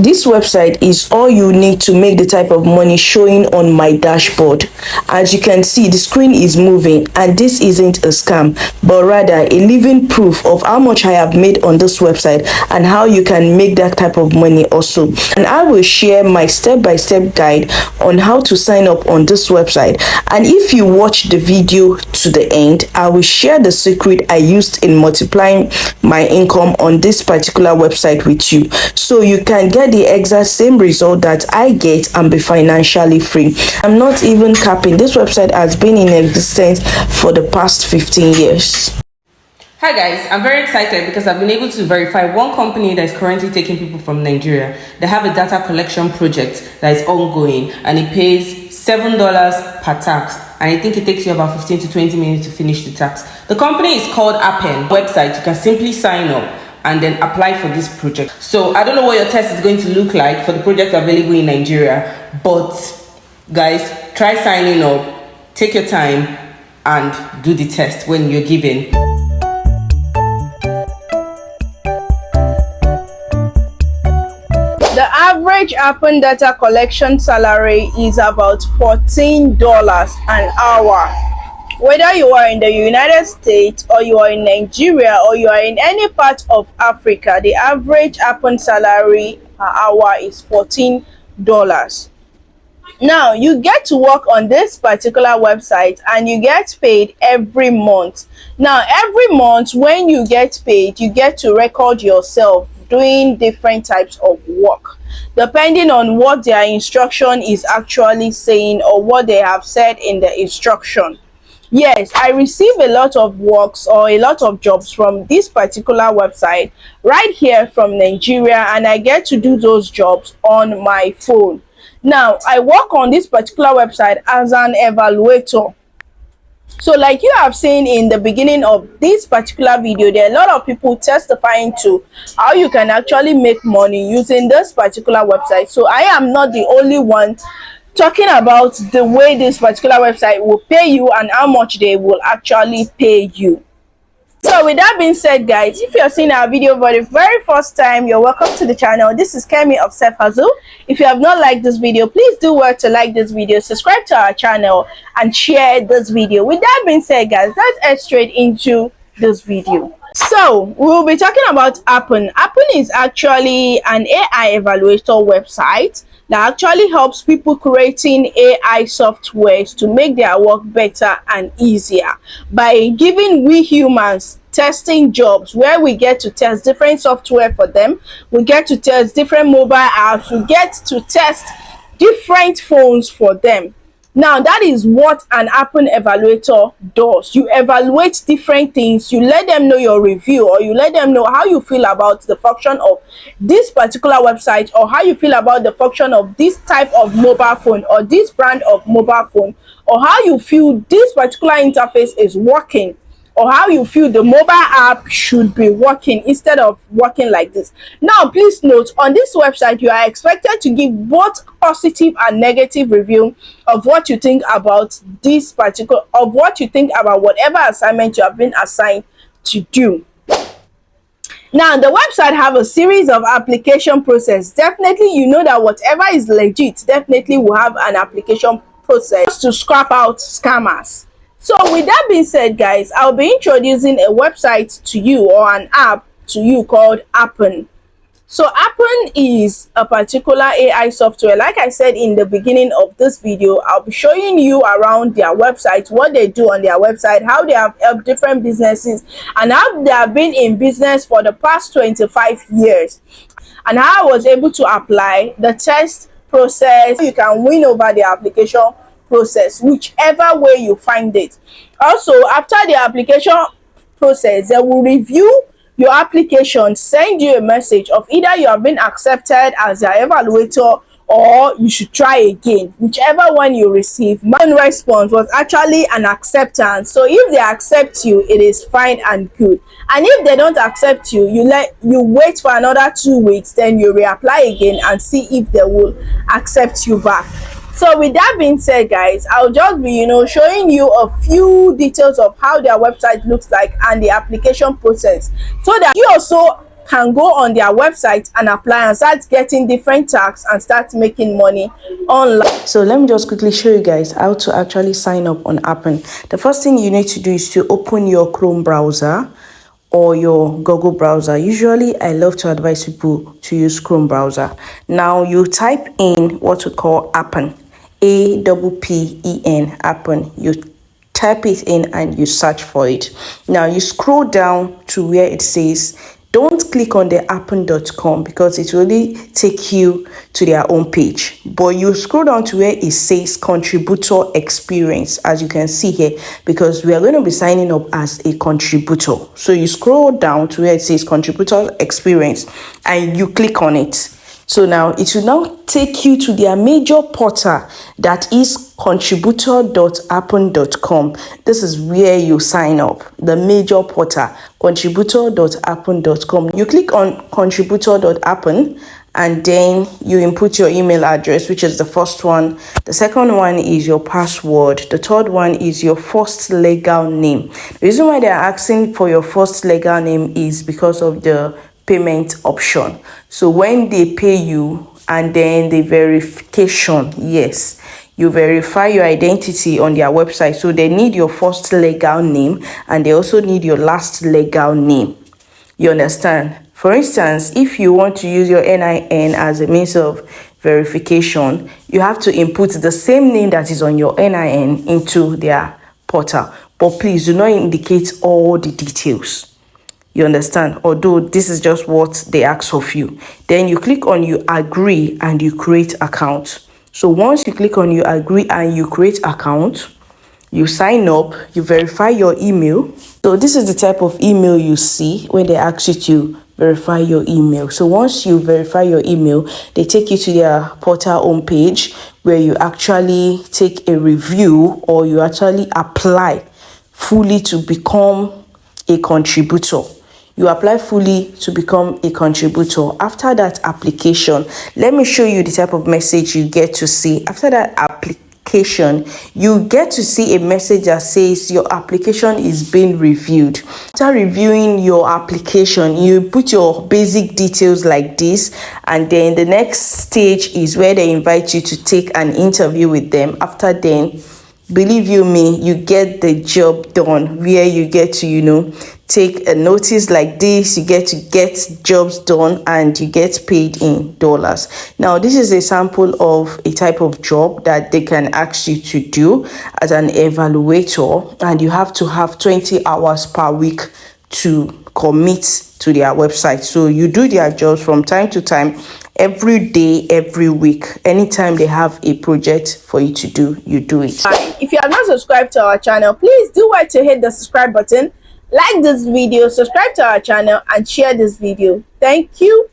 This website is all you need to make the type of money showing on my dashboard. As you can see, the screen is moving, and this isn't a scam, but rather a living proof of how much I have made on this website and how you can make that type of money also. And I will share my step-by-step guide on how to sign up on this website. And if you watch the video to the end, I will share the secret I used in multiplying my income on this particular website with you, so you can get the exact same result that I get and be financially free. I'm not even capping. This website has been in existence for the past 15 years. Hi guys, I'm very excited because I've been able to verify one company that is currently taking people from Nigeria. They have a data collection project that is ongoing, and it pays $7 per tax, and I think it takes you about 15 to 20 minutes to finish the tax. The company is called Appen. Website, you can simply sign up and then apply for this project. So I don't know what your test is going to look like for the project available in Nigeria, but guys, try signing up, take your time and do the test when you're given. The average Appen data collection salary is about $14 an hour. Whether you are in the United States or you are in Nigeria or you are in any part of Africa, the average Appen salary per hour is $14. Now, you get to work on this particular website and you get paid every month. Now, every month when you get paid, you get to record yourself doing different types of work depending on what their instruction is actually saying or what they have said in the instruction. Yes, I receive a lot of works or a lot of jobs from this particular website right here from Nigeria, and I get to do those jobs on my phone. Now, I work on this particular website as an evaluator. So like you have seen in the beginning of this particular video, there are a lot of people testifying to how you can actually make money using this particular website. So I am not the only one talking about the way this particular website will pay you and how much they will actually pay you. So with that being said, guys, if you're seeing our video for the very first time, you're welcome to the channel. This is Kemi of Self Hustle. If you have not liked this video, please do well to like this video, subscribe to our channel and share this video. With that being said, guys, let's head straight into this video. So we'll be talking about Appen. Appen is actually an AI evaluator website that actually helps people creating AI softwares to make their work better and easier by giving we humans testing jobs where we get to test different software for them. We get to test different mobile apps. We get to test different phones for them. Now, that is what an Appen evaluator does. You evaluate different things, you let them know your review, or you let them know how you feel about the function of this particular website, or how you feel about the function of this type of mobile phone or this brand of mobile phone, or how you feel this particular interface is working, or how you feel the mobile app should be working instead of working like this. Now, please note, on this website, you are expected to give both positive and negative review of what you think about this particular, of what you think about whatever assignment you have been assigned to do. Now, the website have a series of application process. Definitely, you know that whatever is legit definitely will have an application process to scrap out scammers. So with that being said, guys, I'll be introducing a website to you, or an app to you, called Appen. So Appen is a particular AI software. Like I said in the beginning of this video, I'll be showing you around their website, what they do on their website, how they have helped different businesses, and how they have been in business for the past 25 years, and how I was able to apply the test process. You can win over the application process, whichever way you find it. Also, after the application process, they will review your application, send you a message of either you have been accepted as their evaluator or you should try again. Whichever one you receive, my response was actually an acceptance. So if they accept you, it is fine and good, and if they don't accept you, you wait for another 2 weeks, then you reapply again and see if they will accept you back. So with that being said, guys, I'll just be showing you a few details of how their website looks like and the application process, so that you also can go on their website and apply and start getting different tasks and start making money online. So let me just quickly show you guys how to actually sign up on Appen. The first thing you need to do is to open your Chrome browser or your Google browser. Usually I love to advise people to use Chrome browser. Now you type in what we call Appen, Appen, Appen. You type it in and you search for it. Now you scroll down to where it says, don't click on the appen.com because it will only take you to their own page. But you scroll down to where it says contributor experience, as you can see here, because we are going to be signing up as a contributor. So you scroll down to where it says contributor experience and you click on it. So now it will now take you to their major portal, that is contributor.appen.com. This is where you sign up, the major portal, contributor.appen.com. You click on contributor.appen and then you input your email address, which is the first one. The second one is your password. The third one is your first legal name. The reason why they are asking for your first legal name is because of the payment option. So when they pay you and then the verification, yes, you verify your identity on their website. So they need your first legal name and they also need your last legal name. You understand? For instance, if you want to use your NIN as a means of verification, you have to input the same name that is on your NIN into their portal. But please do not indicate all the details. You understand? Although this is just what they ask of you. Then you click on you agree and you create account. So once you click on you agree and you create account, you sign up, you verify your email. So this is the type of email you see when they ask you to verify your email. So once you verify your email, they take you to their portal homepage where you actually take a review or you actually apply fully to become a contributor. You apply fully to become a contributor. After that application, let me show you the type of message you get to see. After that application, you get to see a message that says your application is being reviewed. After reviewing your application, you put your basic details like this, and then the next stage is where they invite you to take an interview with them. After then, believe you me, you get the job done, where you get to, take a notice like this, you get to get jobs done and you get paid in dollars. Now, this is a sample of a type of job that they can ask you to do as an evaluator, and you have to have 20 hours per week to commit to their website. So you do their jobs from time to time, every day, every week. Anytime they have a project for you to do, you do it. If you are not subscribed to our channel, please do well to hit the subscribe button, like this video, subscribe to our channel and share this video. Thank you.